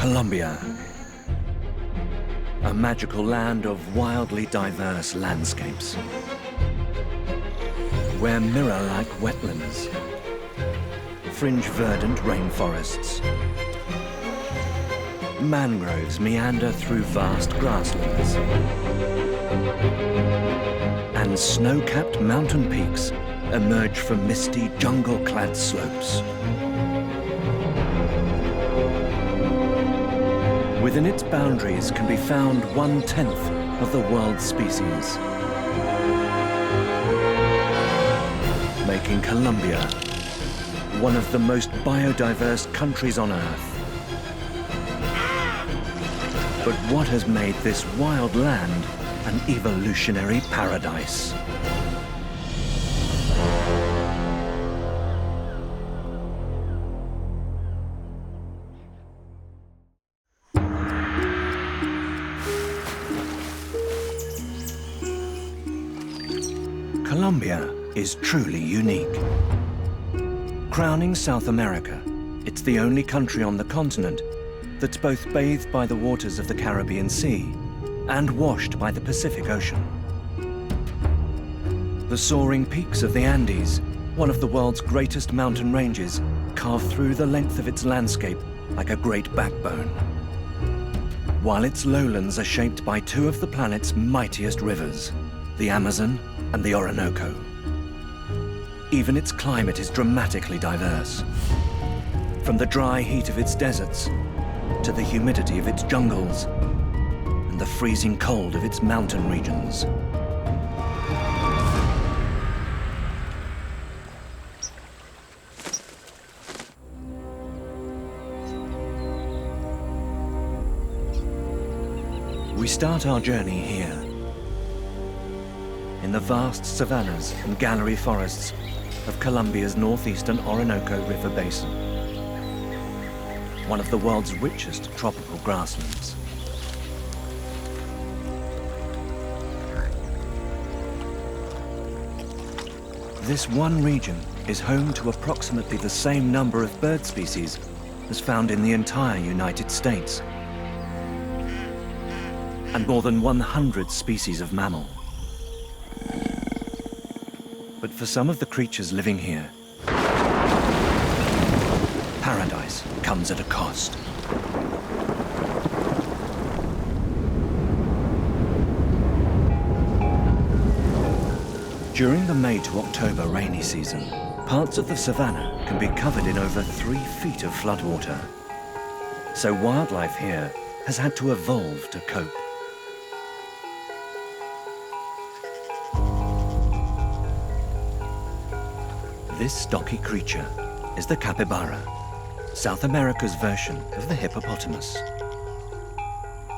Colombia, a magical land of wildly diverse landscapes, where mirror-like wetlands, fringe verdant rainforests, mangroves meander through vast grasslands, and snow-capped mountain peaks emerge from misty jungle-clad slopes. Within its boundaries can be found 1/10 of the world's species, making Colombia one of the most biodiverse countries on Earth. But what has made this wild land an evolutionary paradise? Colombia is truly unique. Crowning South America, it's the only country on the continent that's both bathed by the waters of the Caribbean Sea and washed by the Pacific Ocean. The soaring peaks of the Andes, one of the world's greatest mountain ranges, carve through the length of its landscape like a great backbone, while its lowlands are shaped by two of the planet's mightiest rivers, the Amazon and the Orinoco. Even its climate is dramatically diverse. From the dry heat of its deserts, to the humidity of its jungles, and the freezing cold of its mountain regions. We start our journey here, in the vast savannas and gallery forests of Colombia's northeastern Orinoco River basin, one of the world's richest tropical grasslands. This one region is home to approximately the same number of bird species as found in the entire United States, and more than 100 species of mammal. But for some of the creatures living here, paradise comes at a cost. During the May to October rainy season, parts of the savanna can be covered in over 3 feet of floodwater. So wildlife here has had to evolve to cope. This stocky creature is the capybara, South America's version of the hippopotamus.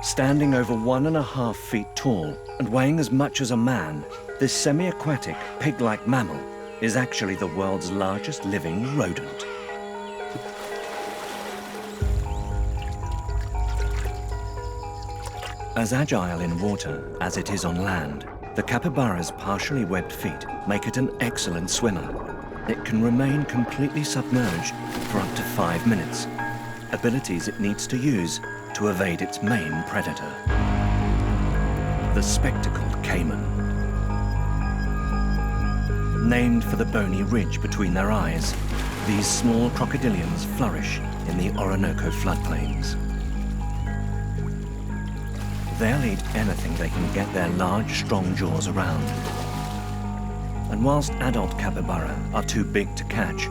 Standing over 1.5 feet tall and weighing as much as a man, this semi-aquatic, pig-like mammal is actually the world's largest living rodent. As agile in water as it is on land, the capybara's partially webbed feet make it an excellent swimmer. It can remain completely submerged for up to 5 minutes, abilities it needs to use to evade its main predator, the spectacled caiman. Named for the bony ridge between their eyes, these small crocodilians flourish in the Orinoco floodplains. They'll eat anything they can get their large, strong jaws around. And whilst adult capybara are too big to catch,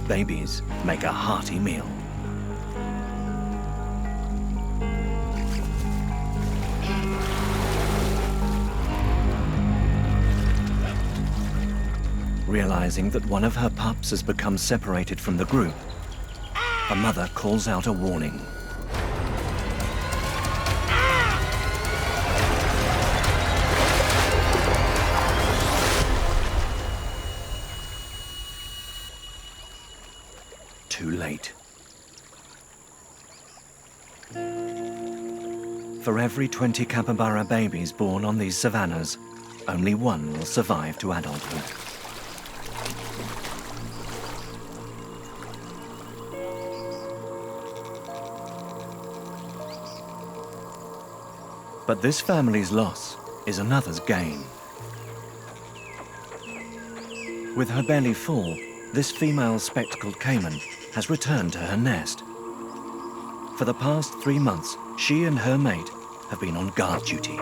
babies make a hearty meal. Realizing that one of her pups has become separated from the group, a mother calls out a warning. Too late. For every 20 capybara babies born on these savannas, only one will survive to adulthood. But this family's loss is another's gain. With her belly full, this female spectacled caiman has returned to her nest. For the past 3 months, she and her mate have been on guard duty.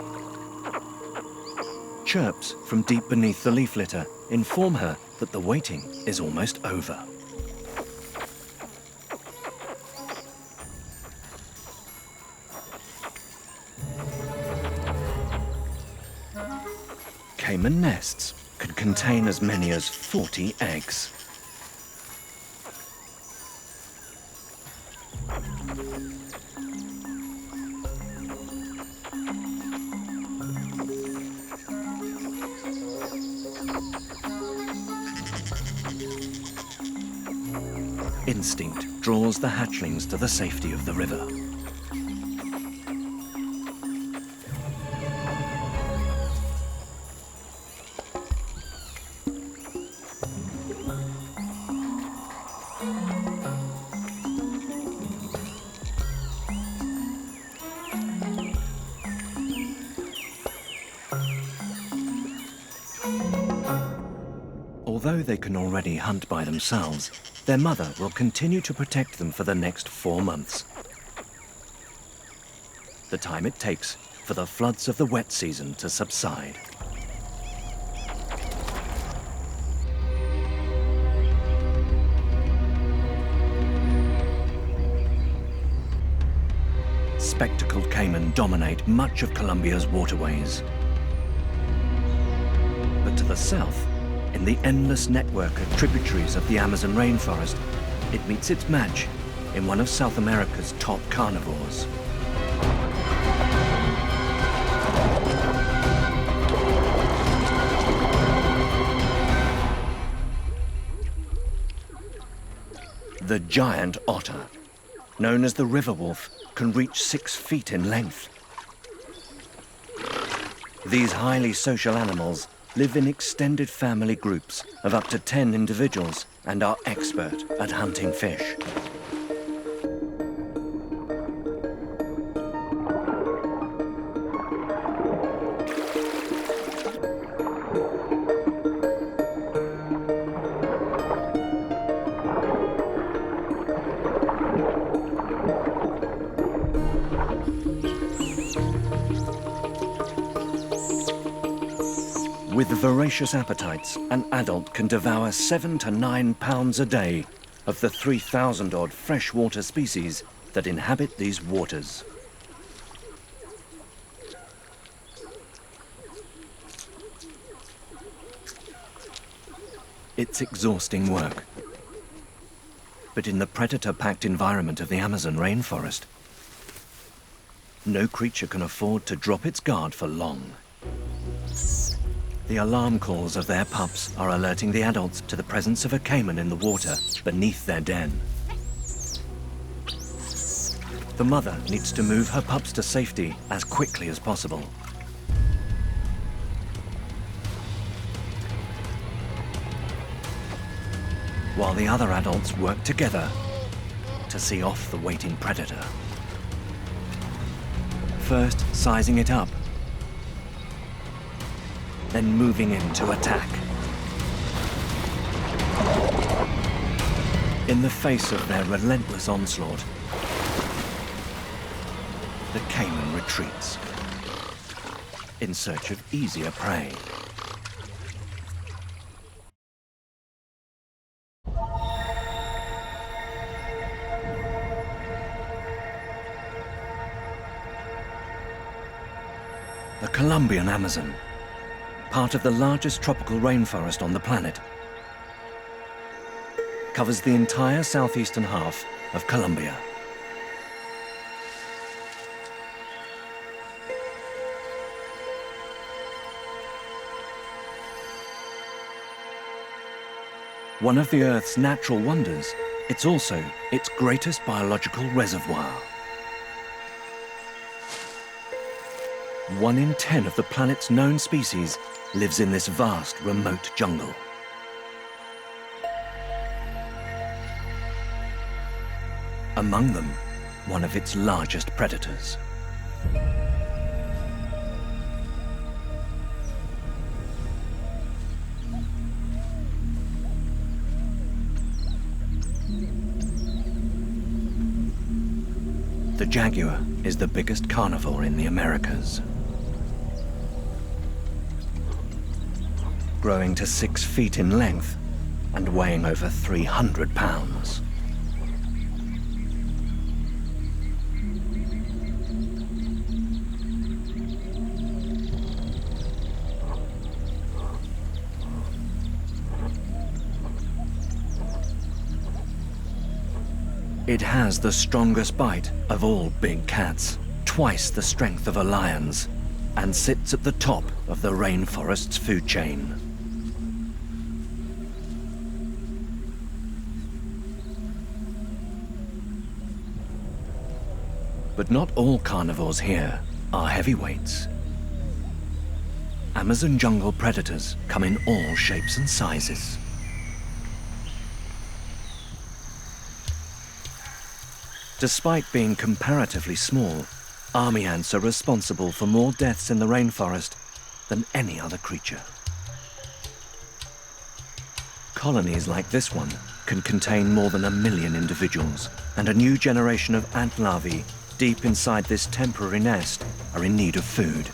Chirps from deep beneath the leaf litter inform her that the waiting is almost over. Caiman nests can contain as many as 40 eggs. Instinct draws the hatchlings to the safety of the river. Although they can already hunt by themselves, their mother will continue to protect them for the next 4 months. The time it takes for the floods of the wet season to subside. Spectacled caiman dominate much of Colombia's waterways. But to the south, in the endless network of tributaries of the Amazon rainforest, it meets its match in one of South America's top carnivores. The giant otter, known as the river wolf, can reach 6 feet in length. These highly social animals live in extended family groups of up to 10 individuals and are expert at hunting fish. With voracious appetites, an adult can devour 7 to 9 pounds a day of the 3,000-odd freshwater species that inhabit these waters. It's exhausting work. But in the predator-packed environment of the Amazon rainforest, no creature can afford to drop its guard for long. The alarm calls of their pups are alerting the adults to the presence of a caiman in the water beneath their den. The mother needs to move her pups to safety as quickly as possible. While the other adults work together to see off the waiting predator. First sizing it up, then moving in to attack. In the face of their relentless onslaught, the caiman retreats in search of easier prey. The Colombian Amazon, part of the largest tropical rainforest on the planet, covers the entire southeastern half of Colombia. One of the Earth's natural wonders, it's also its greatest biological reservoir. 1 in 10 of the planet's known species lives in this vast, remote jungle. Among them, one of its largest predators. The jaguar is the biggest carnivore in the Americas. Growing to 6 feet in length and weighing over 300 pounds. It has the strongest bite of all big cats, twice the strength of a lion's, and sits at the top of the rainforest's food chain. But not all carnivores here are heavyweights. Amazon jungle predators come in all shapes and sizes. Despite being comparatively small, army ants are responsible for more deaths in the rainforest than any other creature. Colonies like this one can contain more than 1 million individuals, and a new generation of ant larvae deep inside this temporary nest are in need of food.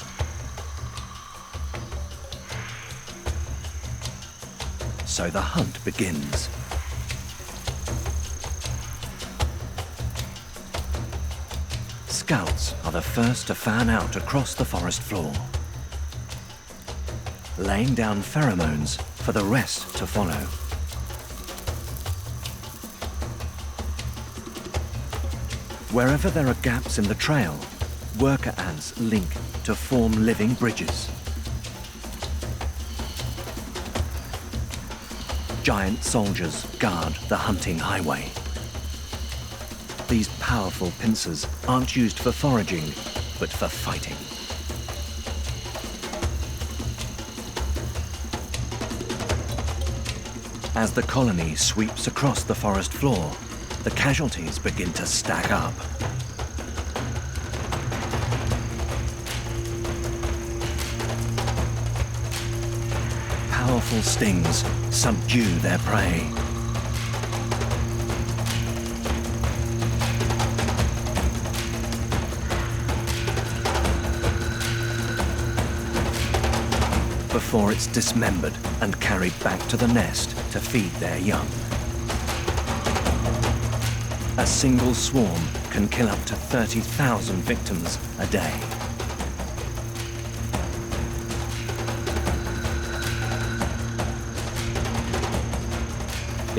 So the hunt begins. Scouts are the first to fan out across the forest floor, laying down pheromones for the rest to follow. Wherever there are gaps in the trail, worker ants link to form living bridges. Giant soldiers guard the hunting highway. These powerful pincers aren't used for foraging, but for fighting. As the colony sweeps across the forest floor, the casualties begin to stack up. Powerful stings subdue their prey. Before it's dismembered and carried back to the nest to feed their young. A single swarm can kill up to 30,000 victims a day.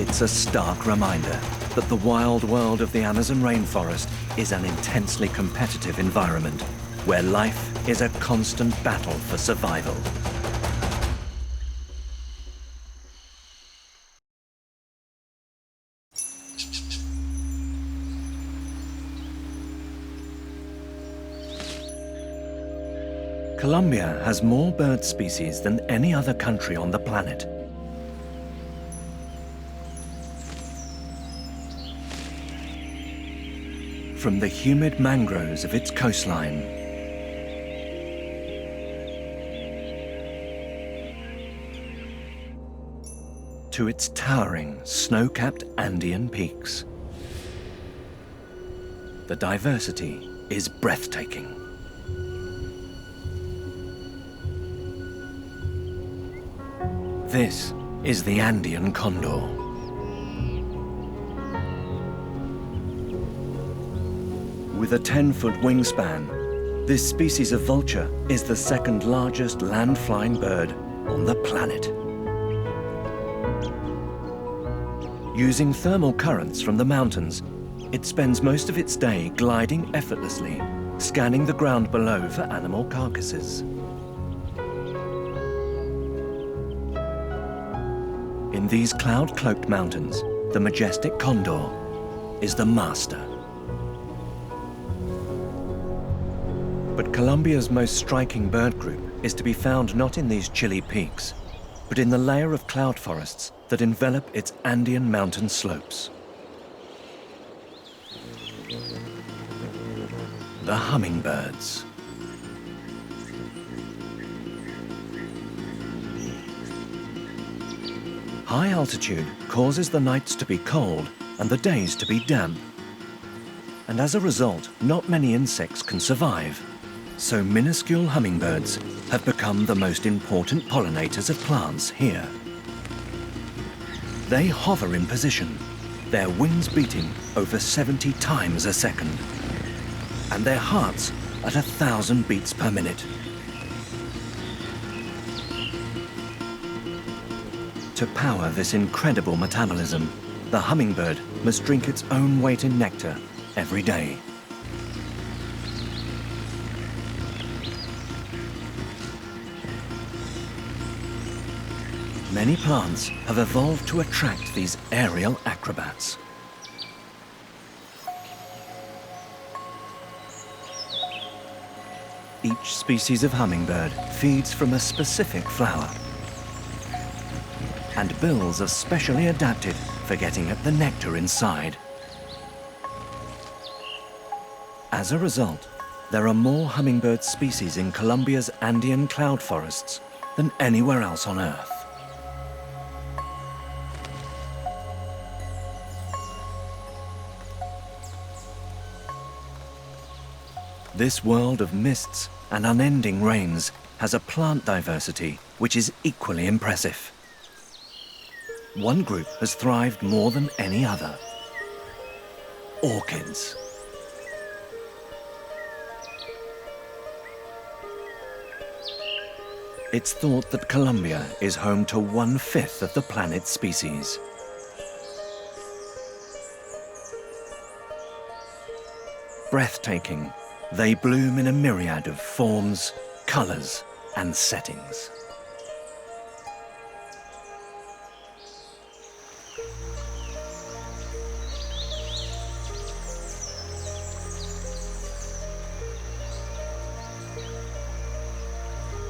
It's a stark reminder that the wild world of the Amazon rainforest is an intensely competitive environment where life is a constant battle for survival. Colombia has more bird species than any other country on the planet. From the humid mangroves of its coastline to its towering, snow-capped Andean peaks, the diversity is breathtaking. This is the Andean condor. With a 10-foot wingspan, this species of vulture is the second largest land-flying bird on the planet. Using thermal currents from the mountains, it spends most of its day gliding effortlessly, scanning the ground below for animal carcasses. In these cloud-cloaked mountains, the majestic condor is the master. But Colombia's most striking bird group is to be found not in these chilly peaks, but in the layer of cloud forests that envelop its Andean mountain slopes. The hummingbirds. High altitude causes the nights to be cold and the days to be damp. And as a result, not many insects can survive. So minuscule hummingbirds have become the most important pollinators of plants here. They hover in position, their wings beating over 70 times a second, and their hearts at 1,000 beats per minute. To power this incredible metabolism, the hummingbird must drink its own weight in nectar every day. Many plants have evolved to attract these aerial acrobats. Each species of hummingbird feeds from a specific flower, and bills are specially adapted for getting at the nectar inside. As a result, there are more hummingbird species in Colombia's Andean cloud forests than anywhere else on Earth. This world of mists and unending rains has a plant diversity which is equally impressive. One group has thrived more than any other: orchids. It's thought that Colombia is home to 1/5 of the planet's species. Breathtaking, they bloom in a myriad of forms, colors, and settings.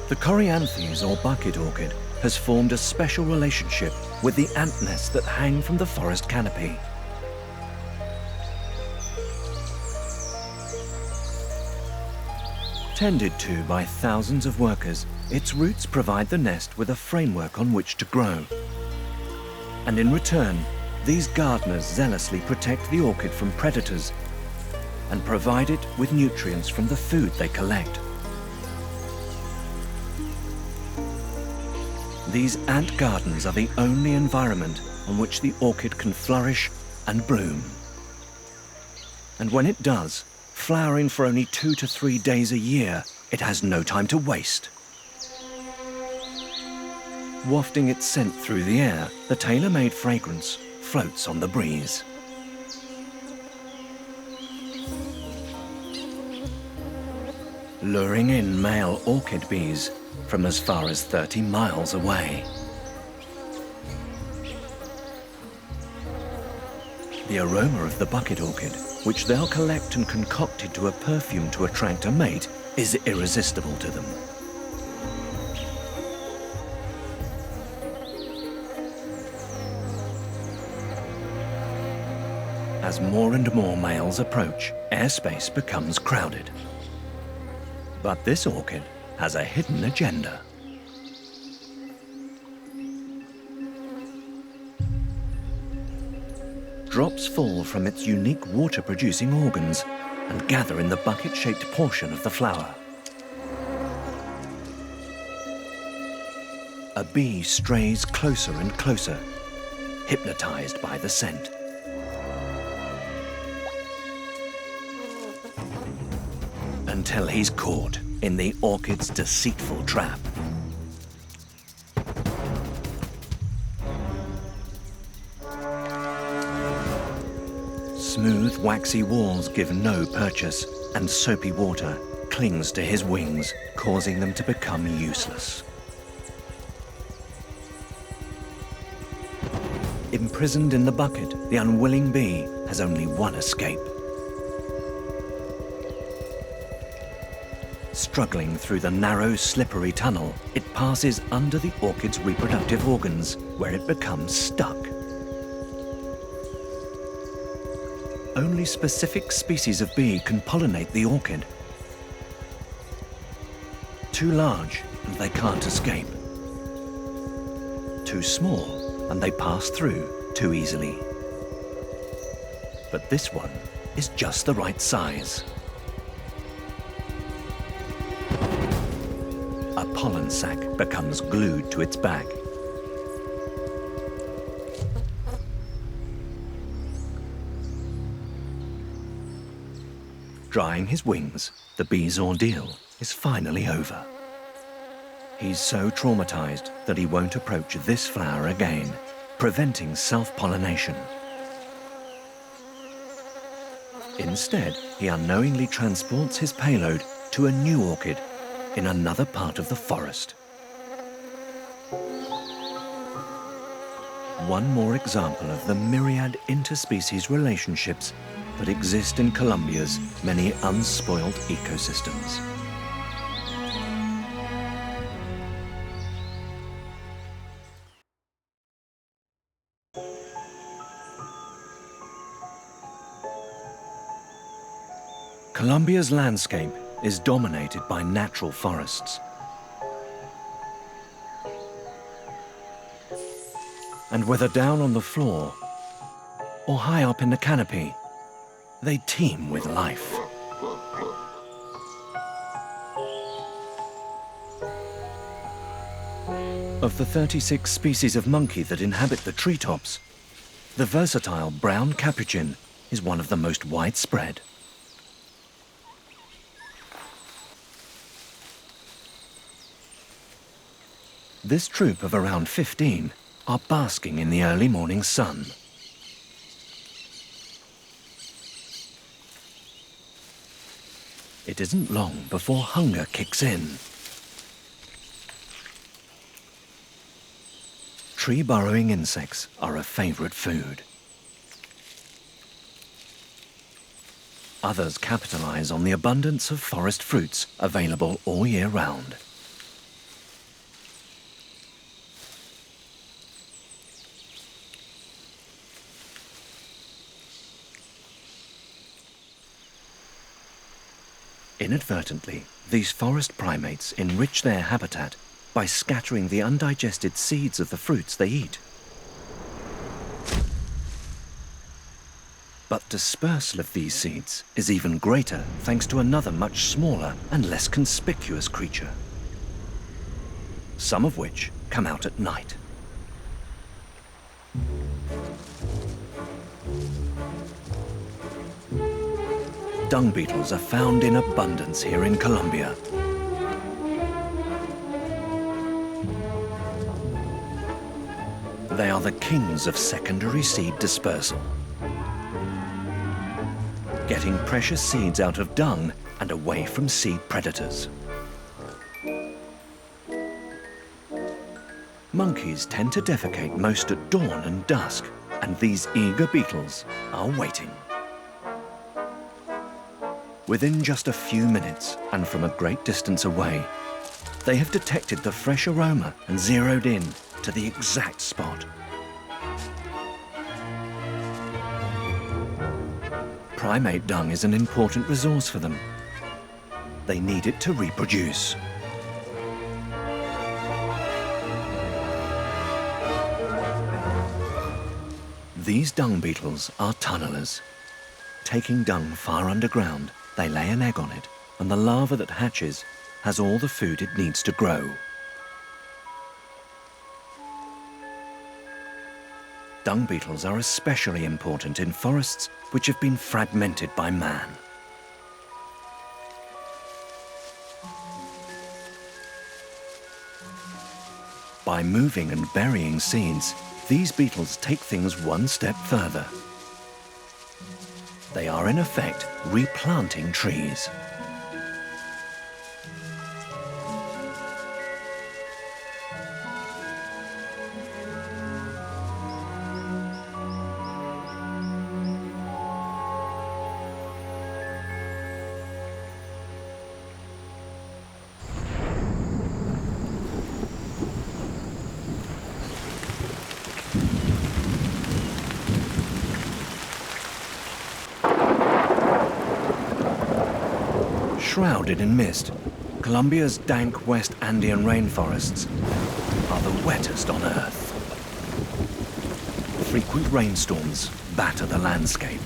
The coryanthes, or bucket orchid, has formed a special relationship with the ant nests that hang from the forest canopy. Tended to by thousands of workers, its roots provide the nest with a framework on which to grow. And in return, these gardeners zealously protect the orchid from predators and provide it with nutrients from the food they collect. These ant gardens are the only environment on which the orchid can flourish and bloom. And when it does, flowering for only 2 to 3 days a year, it has no time to waste. Wafting its scent through the air, the tailor-made fragrance floats on the breeze. Luring in male orchid bees from as far as 30 miles away. The aroma of the bucket orchid, which they'll collect and concoct into a perfume to attract a mate, is irresistible to them. As more and more males approach, airspace becomes crowded. But this orchid has a hidden agenda. Drops fall from its unique water-producing organs and gather in the bucket-shaped portion of the flower. A bee strays closer and closer, hypnotized by the scent. Until he's caught in the orchid's deceitful trap. Smooth, waxy walls give no purchase, and soapy water clings to his wings, causing them to become useless. Imprisoned in the bucket, the unwilling bee has only one escape. Struggling through the narrow, slippery tunnel, it passes under the orchid's reproductive organs, where it becomes stuck. Only specific species of bee can pollinate the orchid. Too large, and they can't escape. Too small, and they pass through too easily. But this one is just the right size. A pollen sac becomes glued to its back. Drying his wings, the bee's ordeal is finally over. He's so traumatized that he won't approach this flower again, preventing self-pollination. Instead, he unknowingly transports his payload to a new orchid in another part of the forest. One more example of the myriad interspecies relationships that exist in Colombia's many unspoiled ecosystems. Colombia's landscape is dominated by natural forests. And whether down on the floor or high up in the canopy, they teem with life. Of the 36 species of monkey that inhabit the treetops, the versatile brown capuchin is one of the most widespread. This troop of around 15 are basking in the early morning sun. It isn't long before hunger kicks in. Tree-burrowing insects are a favorite food. Others capitalize on the abundance of forest fruits available all year round. Inadvertently, these forest primates enrich their habitat by scattering the undigested seeds of the fruits they eat. But dispersal of these seeds is even greater thanks to another much smaller and less conspicuous creature, some of which come out at night. Dung beetles are found in abundance here in Colombia. They are the kings of secondary seed dispersal, getting precious seeds out of dung and away from seed predators. Monkeys tend to defecate most at dawn and dusk, and these eager beetles are waiting. Within just a few minutes, and from a great distance away, they have detected the fresh aroma and zeroed in to the exact spot. Primate dung is an important resource for them. They need it to reproduce. These dung beetles are tunnelers. Taking dung far underground, they lay an egg on it, and the larva that hatches has all the food it needs to grow. Dung beetles are especially important in forests which have been fragmented by man. By moving and burying seeds, these beetles take things one step further. They are in effect replanting trees. Shrouded in mist, Colombia's dank West Andean rainforests are the wettest on Earth. Frequent rainstorms batter the landscape.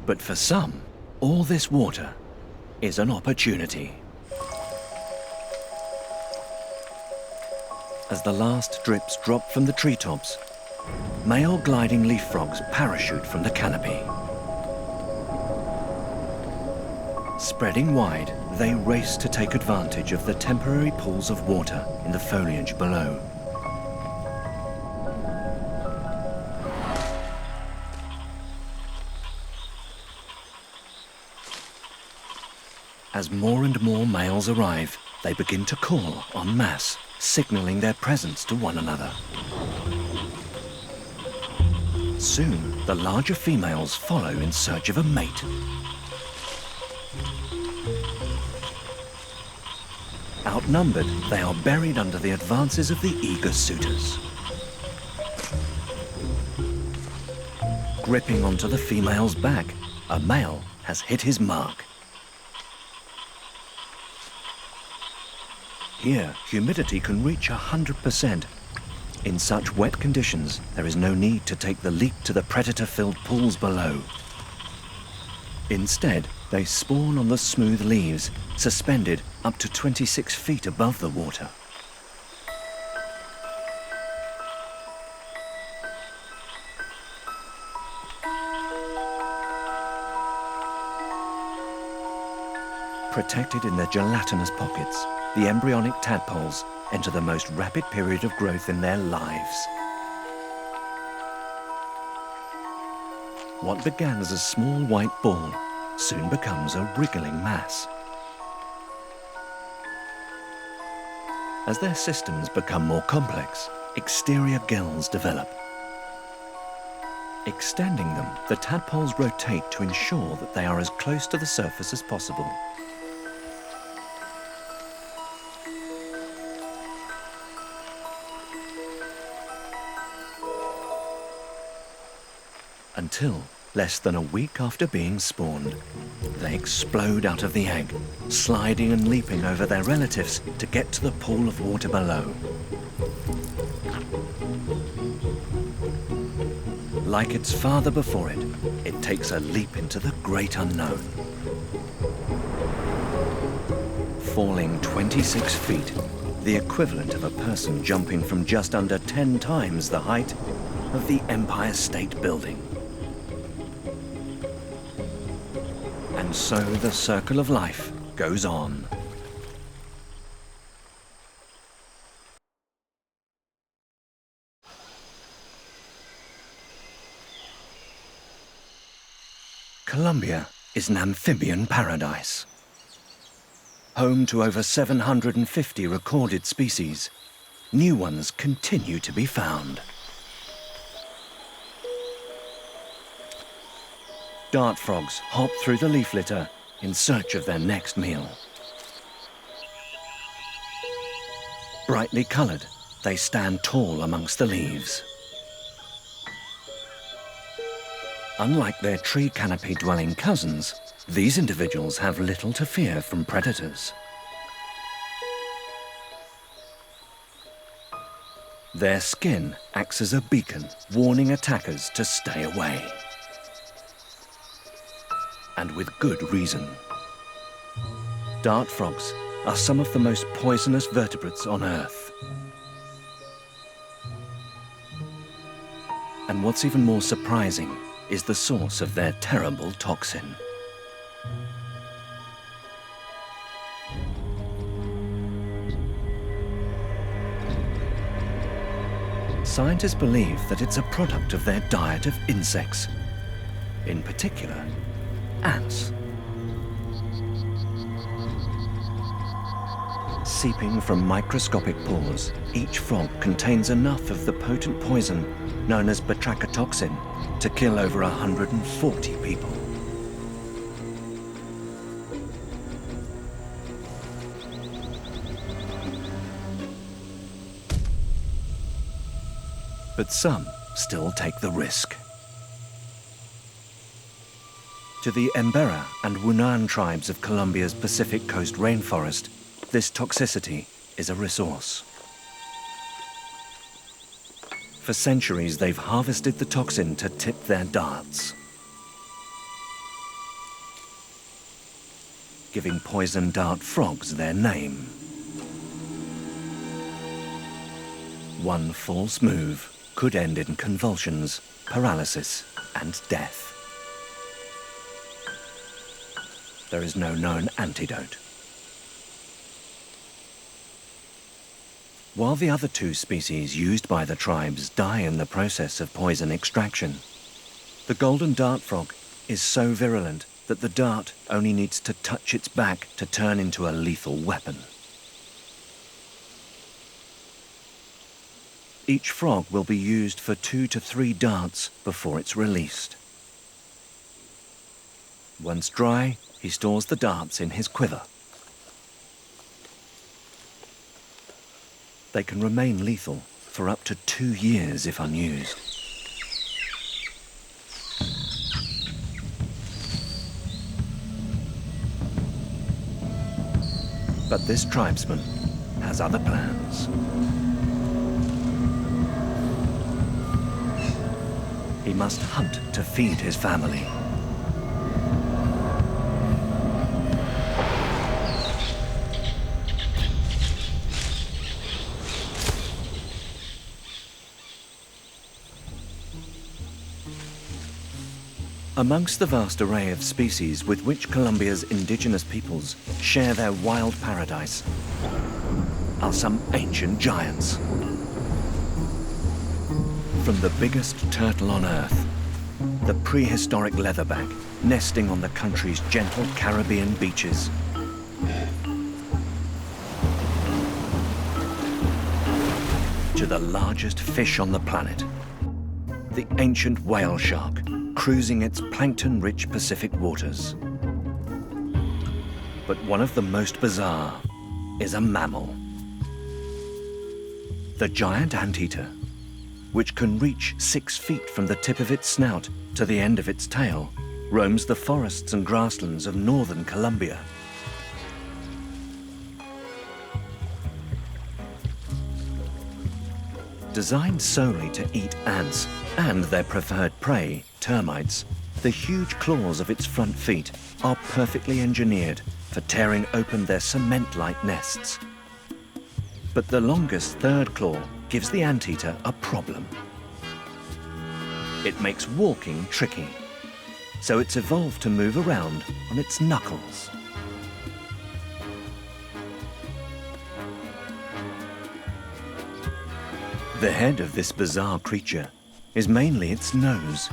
But for some, all this water is an opportunity. As the last drips drop from the treetops, male gliding leaf frogs parachute from the canopy. Spreading wide, they race to take advantage of the temporary pools of water in the foliage below. As more and more males arrive, they begin to call en masse, signaling their presence to one another. Soon, the larger females follow in search of a mate. Outnumbered, they are buried under the advances of the eager suitors. Gripping onto the female's back, a male has hit his mark. Here, humidity can reach 100%. In such wet conditions, there is no need to take the leap to the predator-filled pools below. Instead, they spawn on the smooth leaves, suspended up to 26 feet above the water. Protected in their gelatinous pockets, the embryonic tadpoles enter the most rapid period of growth in their lives. What began as a small white ball soon becomes a wriggling mass. As their systems become more complex, exterior gills develop. Extending them, the tadpoles rotate to ensure that they are as close to the surface as possible. Until, less than a week after being spawned, they explode out of the egg, sliding and leaping over their relatives to get to the pool of water below. Like its father before it, it takes a leap into the great unknown. Falling 26 feet, the equivalent of a person jumping from just under 10 times the height of the Empire State Building. And so the circle of life goes on. Colombia is an amphibian paradise. Home to over 750 recorded species, new ones continue to be found. Dart frogs hop through the leaf litter in search of their next meal. Brightly colored, they stand tall amongst the leaves. Unlike their tree canopy-dwelling cousins, these individuals have little to fear from predators. Their skin acts as a beacon, warning attackers to stay away. And with good reason. Dart frogs are some of the most poisonous vertebrates on Earth. And what's even more surprising is the source of their terrible toxin. Scientists believe that it's a product of their diet of insects, in particular, ants. Seeping from microscopic pores, each frog contains enough of the potent poison known as batrachotoxin to kill over 140 people. But some still take the risk. To the Embera and Wunan tribes of Colombia's Pacific Coast rainforest, this toxicity is a resource. For centuries, they've harvested the toxin to tip their darts. giving poison dart frogs their name. One false move could end in convulsions, paralysis, and death. There is no known antidote. While the other two species used by the tribes die in the process of poison extraction, the golden dart frog is so virulent that the dart only needs to touch its back to turn into a lethal weapon. Each frog will be used for 2 to 3 darts before it's released. Once dry, he stores the darts in his quiver. They can remain lethal for up to 2 years if unused. But this tribesman has other plans. He must hunt to feed his family. Amongst the vast array of species with which Colombia's indigenous peoples share their wild paradise are some ancient giants. From the biggest turtle on Earth, the prehistoric leatherback nesting on the country's gentle Caribbean beaches, to the largest fish on the planet, the ancient whale shark cruising its plankton-rich Pacific waters. But one of the most bizarre is a mammal. The giant anteater, which can reach 6 feet from the tip of its snout to the end of its tail, roams the forests and grasslands of northern Colombia. Designed solely to eat ants and their preferred prey, termites, the huge claws of its front feet are perfectly engineered for tearing open their cement-like nests. But the longest third claw gives the anteater a problem. It makes walking tricky, so it's evolved to move around on its knuckles. The head of this bizarre creature is mainly its nose,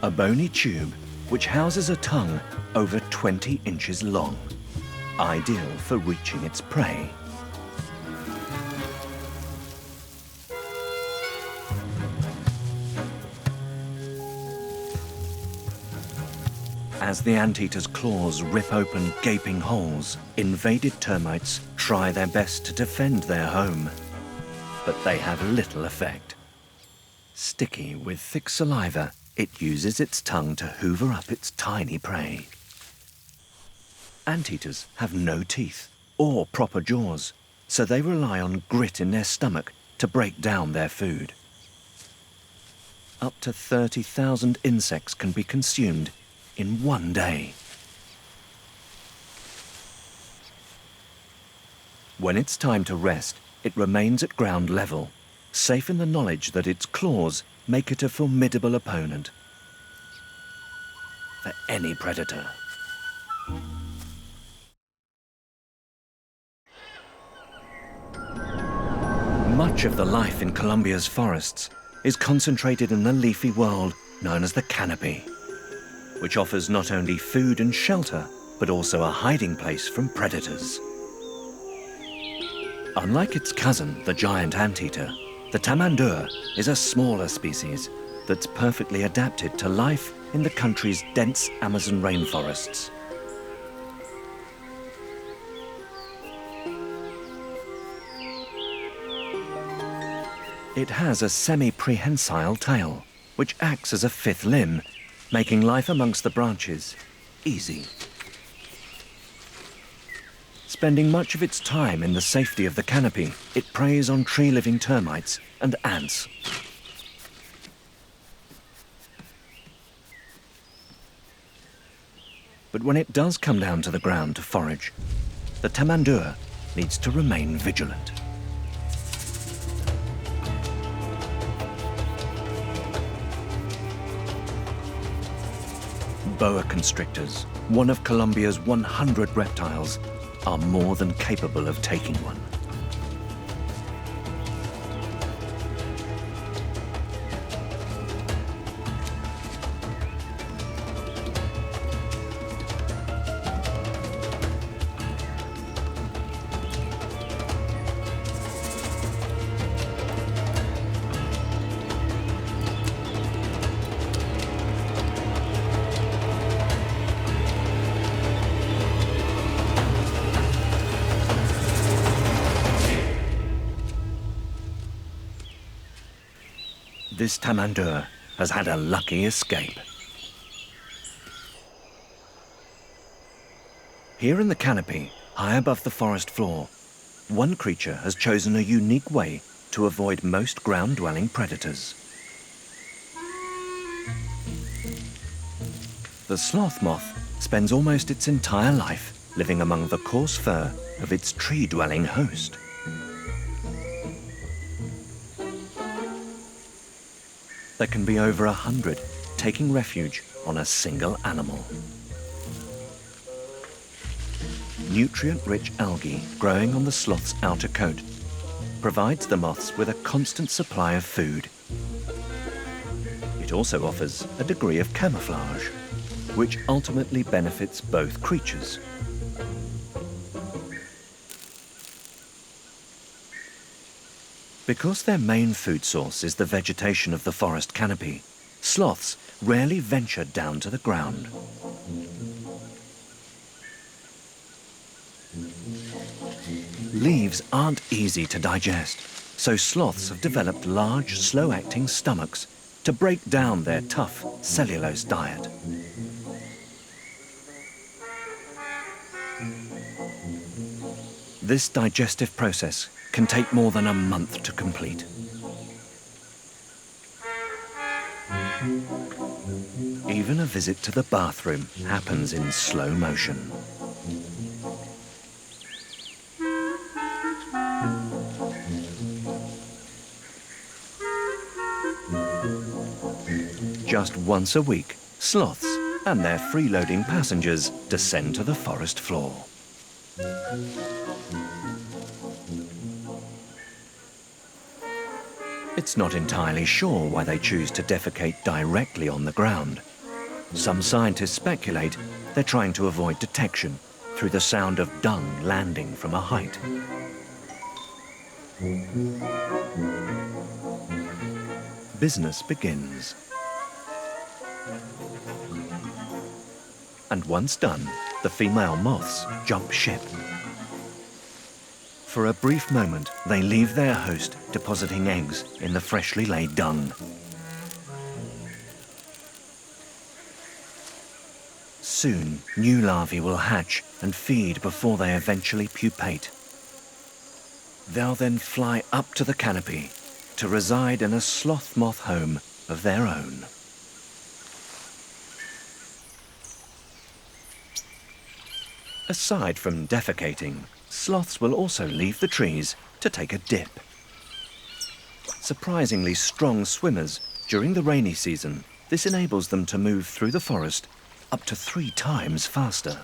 a bony tube which houses a tongue over 20 inches long, ideal for reaching its prey. As the anteater's claws rip open gaping holes, invaded termites try their best to defend their home, but they have little effect. Sticky with thick saliva, it uses its tongue to hoover up its tiny prey. Anteaters have no teeth or proper jaws, so they rely on grit in their stomach to break down their food. Up to 30,000 insects can be consumed in one day. When it's time to rest, it remains at ground level, safe in the knowledge that its claws make it a formidable opponent for any predator. Much of the life in Colombia's forests is concentrated in the leafy world known as the Canopy, which offers not only food and shelter, but also a hiding place from predators. Unlike its cousin, the giant anteater, the tamandur is a smaller species that's perfectly adapted to life in the country's dense Amazon rainforests. It has a semi-prehensile tail, which acts as a fifth limb, making life amongst the branches easy. Spending much of its time in the safety of the canopy, it preys on tree-living termites and ants. But when it does come down to the ground to forage, the tamandur needs to remain vigilant. Boa constrictors, one of Colombia's 100 reptiles, are more than capable of taking one. This tamandur has had a lucky escape. Here in the canopy, high above the forest floor, one creature has chosen a unique way to avoid most ground-dwelling predators. The sloth moth spends almost its entire life living among the coarse fur of its tree-dwelling host. There can be over 100 taking refuge on a single animal. Nutrient-rich algae growing on the sloth's outer coat provides the moths with a constant supply of food. It also offers a degree of camouflage, which ultimately benefits both creatures. Because their main food source is the vegetation of the forest canopy, sloths rarely venture down to the ground. Leaves aren't easy to digest, so sloths have developed large, slow-acting stomachs to break down their tough cellulose diet. This digestive process can take more than a month to complete. Even a visit to the bathroom happens in slow motion. Just once a week, sloths and their freeloading passengers descend to the forest floor. It's not entirely sure why they choose to defecate directly on the ground. Some scientists speculate they're trying to avoid detection through the sound of dung landing from a height. Business begins. And once done, the female moths jump ship. For a brief moment, they leave their host depositing eggs in the freshly laid dung. Soon, new larvae will hatch and feed before they eventually pupate. They'll then fly up to the canopy to reside in a sloth moth home of their own. Aside from defecating, sloths will also leave the trees to take a dip. Surprisingly strong swimmers during the rainy season, this enables them to move through the forest up to 3 times faster.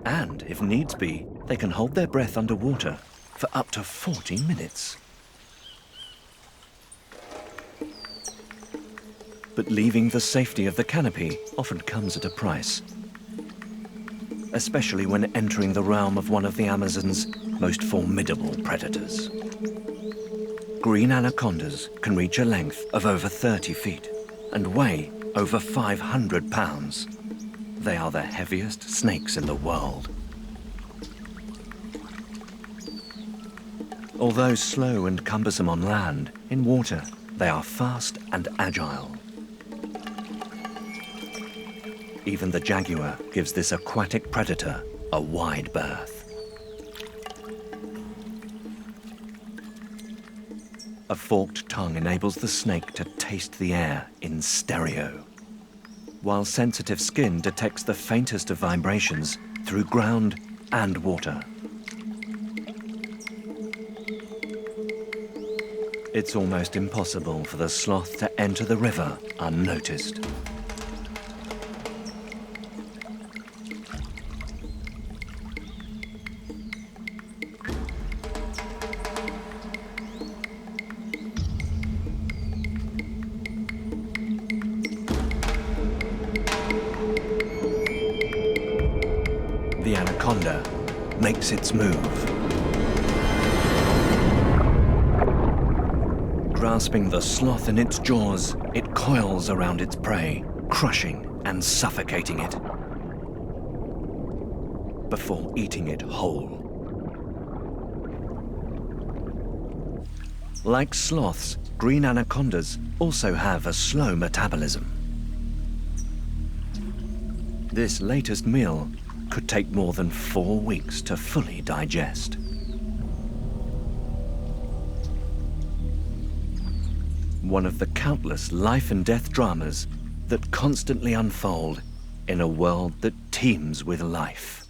And if needs be, they can hold their breath underwater for up to 40 minutes. But leaving the safety of the canopy often comes at a price, especially when entering the realm of one of the Amazon's most formidable predators. Green anacondas can reach a length of over 30 feet and weigh over 500 pounds. They are the heaviest snakes in the world. Although slow and cumbersome on land, in water, they are fast and agile. Even the jaguar gives this aquatic predator a wide berth. A forked tongue enables the snake to taste the air in stereo. while sensitive skin detects the faintest of vibrations through ground and water. It's almost impossible for the sloth to enter the river unnoticed. The anaconda makes its move. Grasping the sloth in its jaws, it coils around its prey, crushing and suffocating it before eating it whole. Like sloths, green anacondas also have a slow metabolism. This latest meal could take more than 4 weeks to fully digest. One of the countless life and death dramas that constantly unfold in a world that teems with life.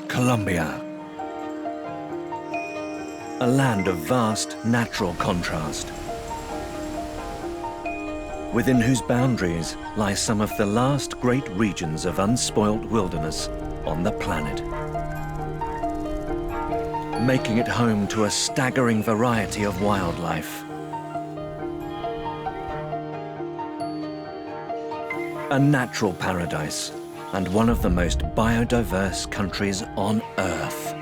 Colombia, a land of vast natural contrast, within whose boundaries lie some of the last great regions of unspoilt wilderness on the planet, making it home to a staggering variety of wildlife. A natural paradise and one of the most biodiverse countries on Earth.